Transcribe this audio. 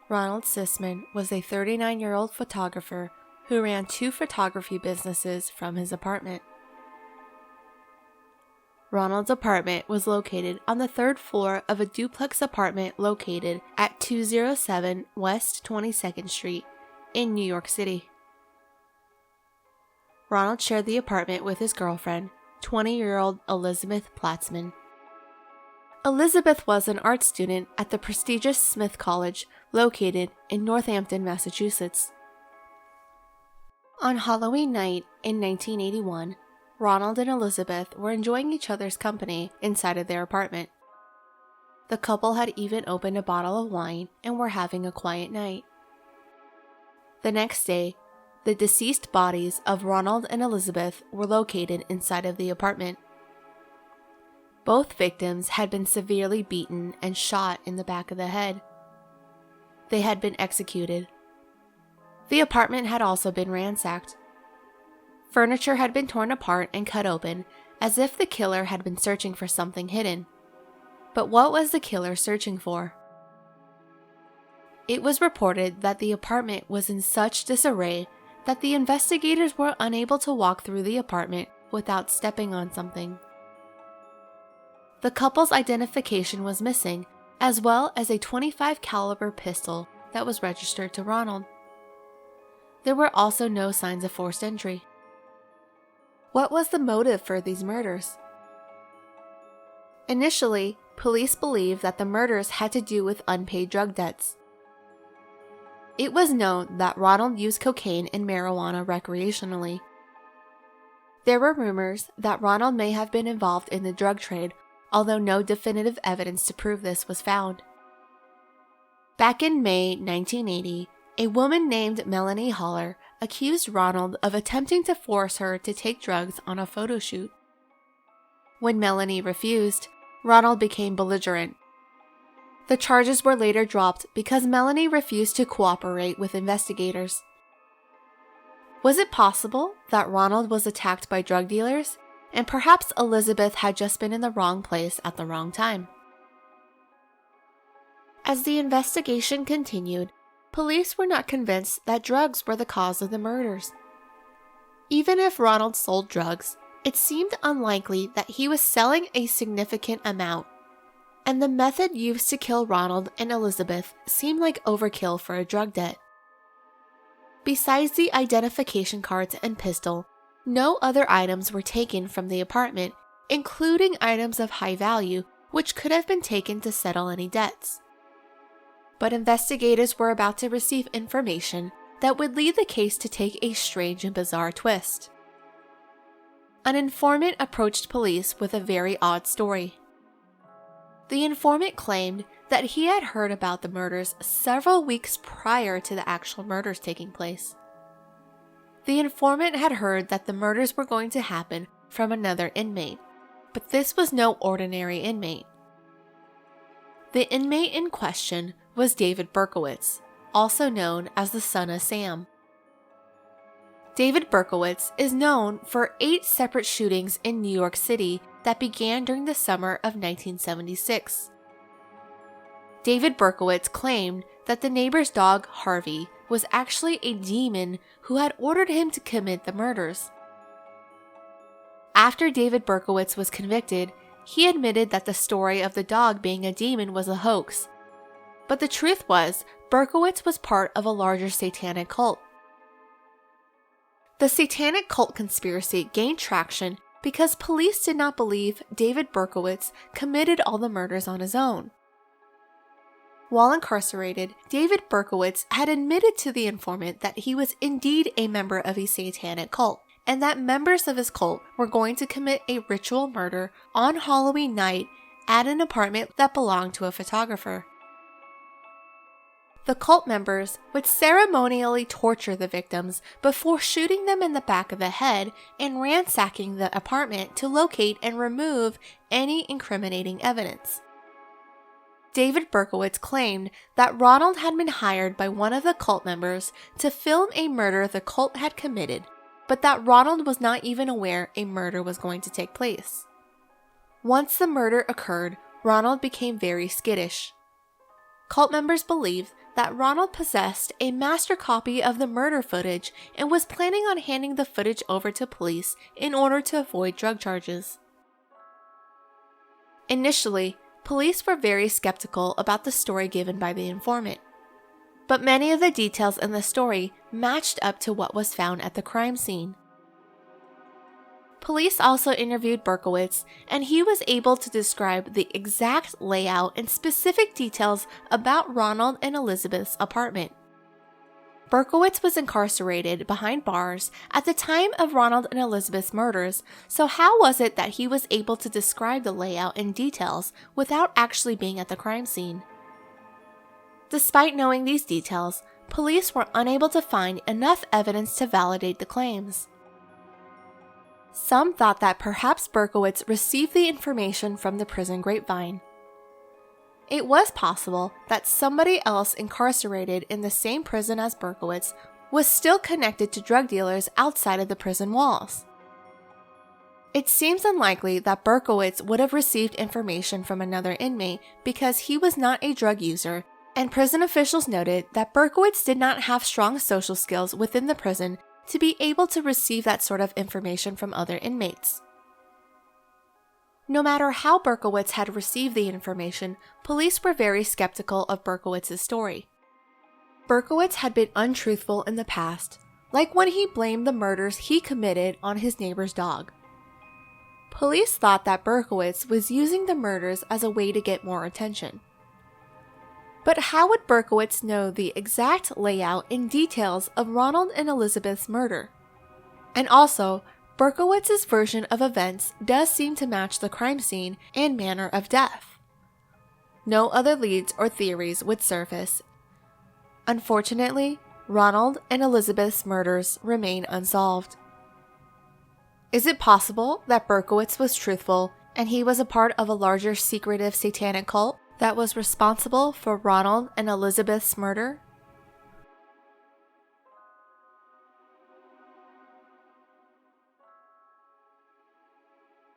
Ronald Sisman was a 39-year-old photographer who ran 2 photography businesses from his apartment. Ronald's apartment was located on the 3rd floor of a duplex apartment located at 207 West 22nd Street in New York City. Ronald shared the apartment with his girlfriend, 20-year-old Elizabeth Platsman. Elizabeth was an art student at the prestigious Smith College located in Northampton, Massachusetts. On Halloween night in 1981, Ronald and Elizabeth were enjoying each other's company inside of their apartment. The couple had even opened a bottle of wine and were having a quiet night. The next day, the deceased bodies of Ronald and Elizabeth were located inside of the apartment. Both victims had been severely beaten and shot in the back of the head. They had been executed. The apartment had also been ransacked. Furniture had been torn apart and cut open, as if the killer had been searching for something hidden. But what was the killer searching for? It was reported that the apartment was in such disarray that the investigators were unable to walk through the apartment without stepping on something. The couple's identification was missing, as well as a .25 caliber pistol that was registered to Ronald. There were also no signs of forced entry. What was the motive for these murders? Initially, police believed that the murders had to do with unpaid drug debts. It was known that Ronald used cocaine and marijuana recreationally. There were rumors that Ronald may have been involved in the drug trade, although no definitive evidence to prove this was found. Back in May 1980, a woman named Melanie Haller accused Ronald of attempting to force her to take drugs on a photo shoot. When Melanie refused, Ronald became belligerent. The charges were later dropped because Melanie refused to cooperate with investigators. Was it possible that Ronald was attacked by drug dealers, and perhaps Elizabeth had just been in the wrong place at the wrong time? As the investigation continued, police were not convinced that drugs were the cause of the murders. Even if Ronald sold drugs, it seemed unlikely that he was selling a significant amount, and the method used to kill Ronald and Elizabeth seemed like overkill for a drug debt. Besides the identification cards and pistol, no other items were taken from the apartment, including items of high value which could have been taken to settle any debts. But investigators were about to receive information that would lead the case to take a strange and bizarre twist. An informant approached police with a very odd story. The informant claimed that he had heard about the murders several weeks prior to the actual murders taking place. The informant had heard that the murders were going to happen from another inmate, but this was no ordinary inmate. The inmate in question was David Berkowitz, also known as the Son of Sam. David Berkowitz is known for 8 separate shootings in New York City that began during the summer of 1976. David Berkowitz claimed that the neighbor's dog, Harvey, was actually a demon who had ordered him to commit the murders. After David Berkowitz was convicted, he admitted that the story of the dog being a demon was a hoax. But the truth was, Berkowitz was part of a larger satanic cult. The satanic cult conspiracy gained traction because police did not believe David Berkowitz committed all the murders on his own. While incarcerated, David Berkowitz had admitted to the informant that he was indeed a member of a satanic cult, and that members of his cult were going to commit a ritual murder on Halloween night at an apartment that belonged to a photographer. The cult members would ceremonially torture the victims before shooting them in the back of the head and ransacking the apartment to locate and remove any incriminating evidence. David Berkowitz claimed that Ronald had been hired by one of the cult members to film a murder the cult had committed, but that Ronald was not even aware a murder was going to take place. Once the murder occurred, Ronald became very skittish. Cult members believed that Ronald possessed a master copy of the murder footage and was planning on handing the footage over to police in order to avoid drug charges. Initially, police were very skeptical about the story given by the informant, but many of the details in the story matched up to what was found at the crime scene. Police also interviewed Berkowitz, and he was able to describe the exact layout and specific details about Ronald and Elizabeth's apartment. Berkowitz was incarcerated behind bars at the time of Ronald and Elizabeth's murders, so how was it that he was able to describe the layout in details without actually being at the crime scene? Despite knowing these details, police were unable to find enough evidence to validate the claims. Some thought that perhaps Berkowitz received the information from the prison grapevine. It was possible that somebody else incarcerated in the same prison as Berkowitz was still connected to drug dealers outside of the prison walls. It seems unlikely that Berkowitz would have received information from another inmate because he was not a drug user, and prison officials noted that Berkowitz did not have strong social skills within the prison to be able to receive that sort of information from other inmates. No matter how Berkowitz had received the information, police were very skeptical of Berkowitz's story. Berkowitz had been untruthful in the past, like when he blamed the murders he committed on his neighbor's dog. Police thought that Berkowitz was using the murders as a way to get more attention. But how would Berkowitz know the exact layout and details of Ronald and Elizabeth's murder? And also, Berkowitz's version of events does seem to match the crime scene and manner of death. No other leads or theories would surface. Unfortunately, Ronald and Elizabeth's murders remain unsolved. Is it possible that Berkowitz was truthful and he was a part of a larger secretive satanic cult that was responsible for Ronald and Elizabeth's murder?